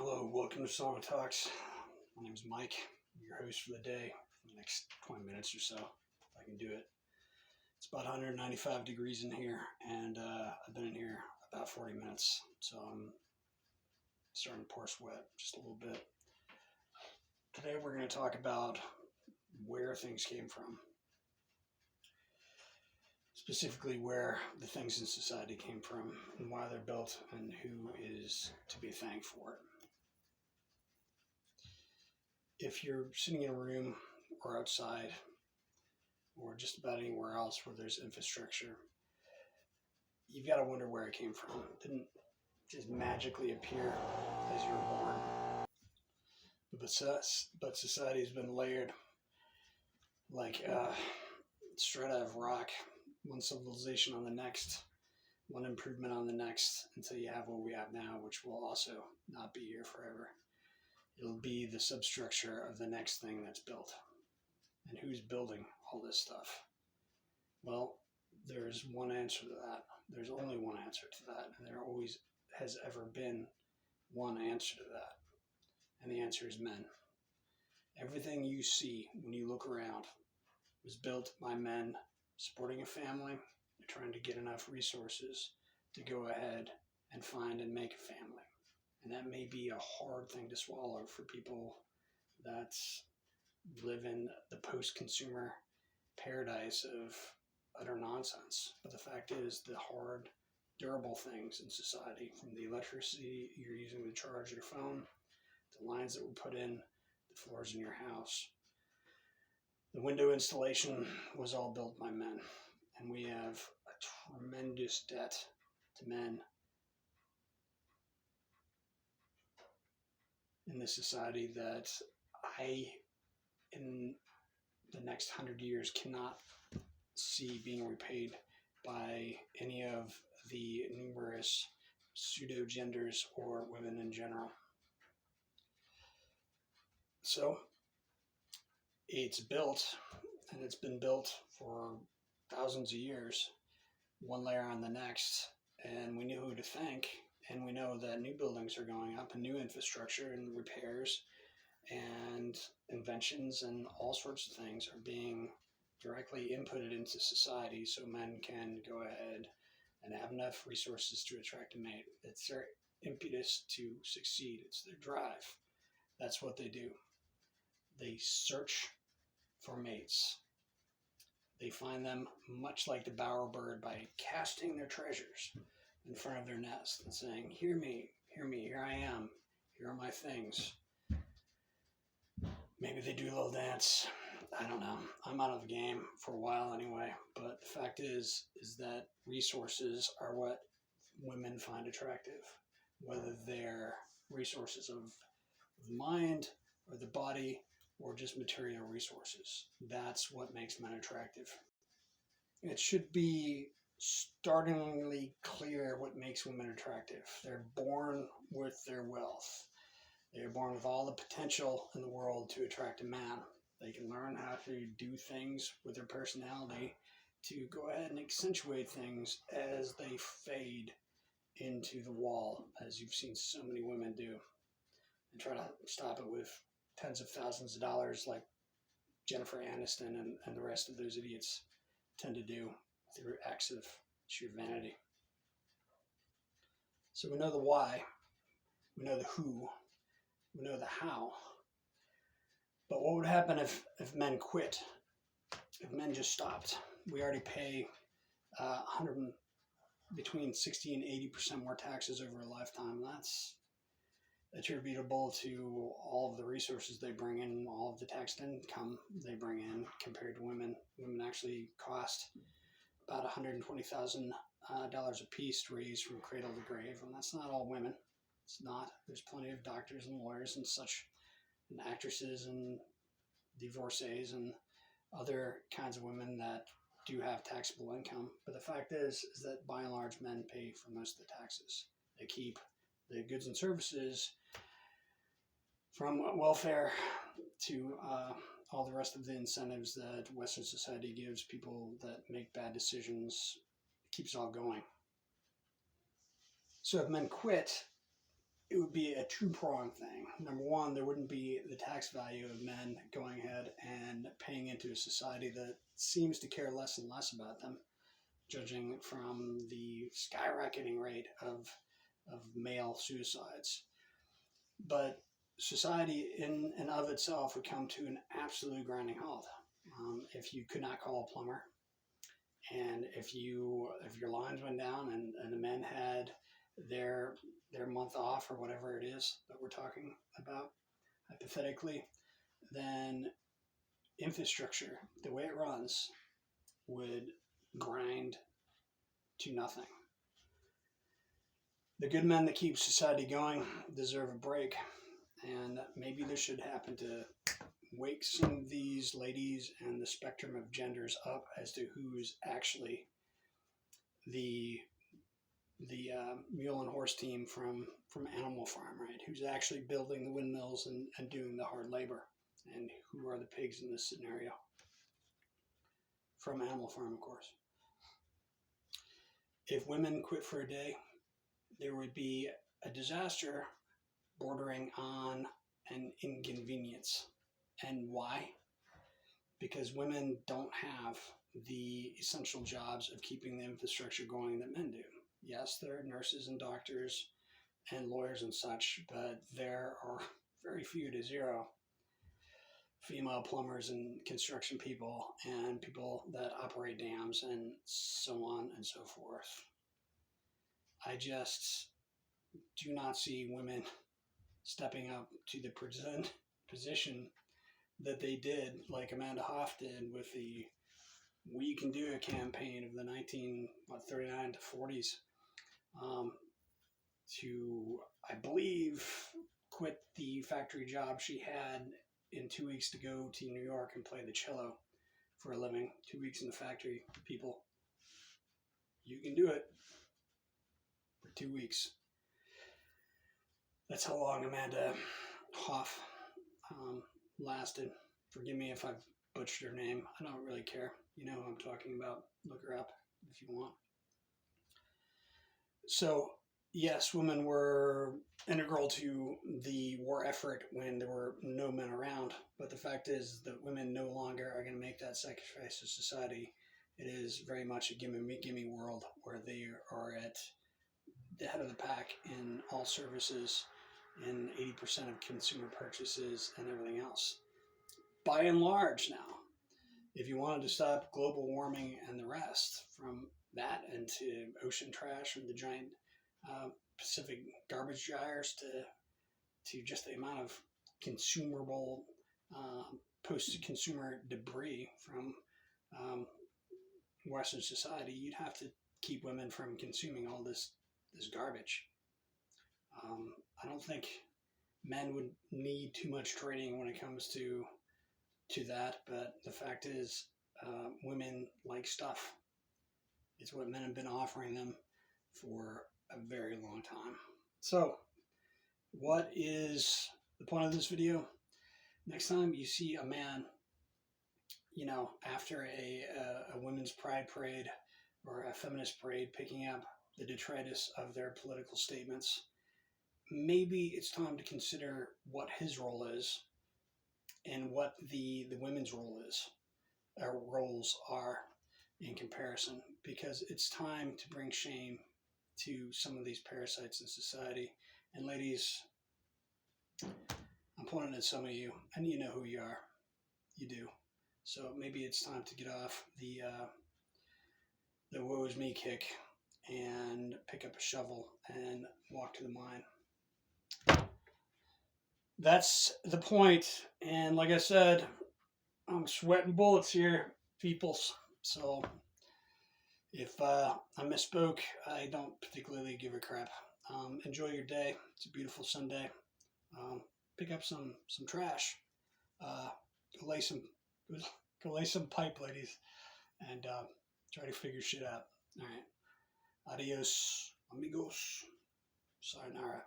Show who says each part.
Speaker 1: Hello, welcome to Song Talks. My name is Mike. I'm your host for the day for the next 20 minutes or so, if I can do it. It's about 195 degrees in here, and I've been in here about 40 minutes, so I'm starting to pour sweat just a little bit. Today we're going to talk about where things came from, specifically where the things in society came from and why they're built and who is to be thanked for it. If you're sitting in a room or outside or just about anywhere else where there's infrastructure, you've got to wonder where it came from. It didn't just magically appear as you were born. But society's been layered like strata of rock, one civilization on the next, one improvement on the next, until you have what we have now, which will also not be here forever. It'll be the substructure of the next thing that's built. And who's building all this stuff? Well, there's one answer to that. There's only one answer to that. And there always has ever been one answer to that. And the answer is men. Everything you see when you look around was built by men supporting a family, trying to get enough resources to go ahead and find and make a family. And that may be a hard thing to swallow for people that live in the post-consumer paradise of utter nonsense. But the fact is, the hard, durable things in society, from the electricity you're using to charge your phone, the lines that were put in, the floors in your house, the window installation was all built by men. And we have a tremendous debt to men in this society that in the next 100 years, cannot see being repaid by any of the numerous pseudo-genders or women in general. So it's built, and it's been built for thousands of years, one layer on the next, and we know who to thank. And we know that new buildings are going up and new infrastructure and repairs and inventions and all sorts of things are being directly inputted into society so men can go ahead and have enough resources to attract a mate. It's their impetus to succeed. It's their drive. That's what they do. They search for mates. They find them much like the bowerbird by casting their treasures in front of their nest and saying, hear me, here I am, here are my things. Maybe they do a little dance. I don't know. I'm out of the game for a while anyway. But the fact is that resources are what women find attractive, whether they're resources of the mind or the body or just material resources. That's what makes men attractive. It should be startlingly clear what makes women attractive. They're born with their wealth. They're born with all the potential in the world to attract a man. They can learn how to do things with their personality to go ahead and accentuate things as they fade into the wall, as you've seen so many women do, and try to stop it with tens of thousands of dollars like Jennifer Aniston and the rest of those idiots tend to do through acts of sheer vanity. So we know the why, we know the who, we know the how. But what would happen if men quit? If men just stopped? We already pay between 60 and 80% more taxes over a lifetime. That's attributable to all of the resources they bring in, all of the tax income they bring in compared to women. Women actually cost about $120,000 a piece to raise from cradle to grave, and that's not all women. It's not. There's plenty of doctors and lawyers and such, and actresses and divorcees and other kinds of women that do have taxable income. But the fact is that by and large, men pay for most of the taxes. They keep the goods and services from welfare to all the rest of the incentives that Western society gives people that make bad decisions. It keeps it all going. So if men quit, it would be a two-pronged thing. Number one, there wouldn't be the tax value of men going ahead and paying into a society that seems to care less and less about them, judging from the skyrocketing rate of male suicides. But society in and of itself would come to an absolute grinding halt if you could not call a plumber, and if your lines went down and the men had their month off or whatever it is that we're talking about hypothetically, then infrastructure, the way it runs, would grind to nothing. The good men that keep society going deserve a break, and maybe this should happen to wake some of these ladies and the spectrum of genders up as to who's actually the mule and horse team from Animal Farm, right? Who's actually building the windmills and doing the hard labor, and who are the pigs in this scenario? From Animal Farm, of course. If women quit for a day, there would be a disaster bordering on an inconvenience. And why? Because women don't have the essential jobs of keeping the infrastructure going that men do. Yes, there are nurses and doctors and lawyers and such, but there are very few to zero female plumbers and construction people and people that operate dams and so on and so forth. I just do not see women stepping up to the position that they did, like Amanda Hoff did with the We Can Do It campaign of the 1939 to 40s, to, I believe, quit the factory job she had in 2 weeks to go to New York and play the cello for a living. 2 weeks in the factory, people. You can do it for 2 weeks. That's how long Amanda Hoff lasted. Forgive me if I've butchered her name. I don't really care. You know who I'm talking about. Look her up if you want. So, yes, women were integral to the war effort when there were no men around. But the fact is that women no longer are going to make that sacrifice to society. It is very much a gimme world where they are at the head of the pack in all services, in 80% of consumer purchases and everything else. By and large now, if you wanted to stop global warming and the rest, from that and to ocean trash and the giant Pacific garbage gyres to just the amount of consumable post-consumer debris from Western society, you'd have to keep women from consuming all this garbage. I don't think men would need too much training when it comes to that, but the fact is, women like stuff. It's what men have been offering them for a very long time. So, what is the point of this video? Next time you see a man, after a women's pride parade or a feminist parade, picking up the detritus of their political statements, maybe it's time to consider what his role is and what the women's role is, or roles are in comparison, because it's time to bring shame to some of these parasites in society. And ladies, I'm pointing at some of you, and you know who you are. You do. So maybe it's time to get off the woe is me kick and pick up a shovel and walk to the mine. That's the point. And like I said, I'm sweating bullets here, peoples. So if I misspoke, I don't particularly give a crap. Enjoy your day. It's a beautiful Sunday. Pick up some trash. Go lay some pipe, ladies, and try to figure shit out. All right. Adios, amigos. Sayonara.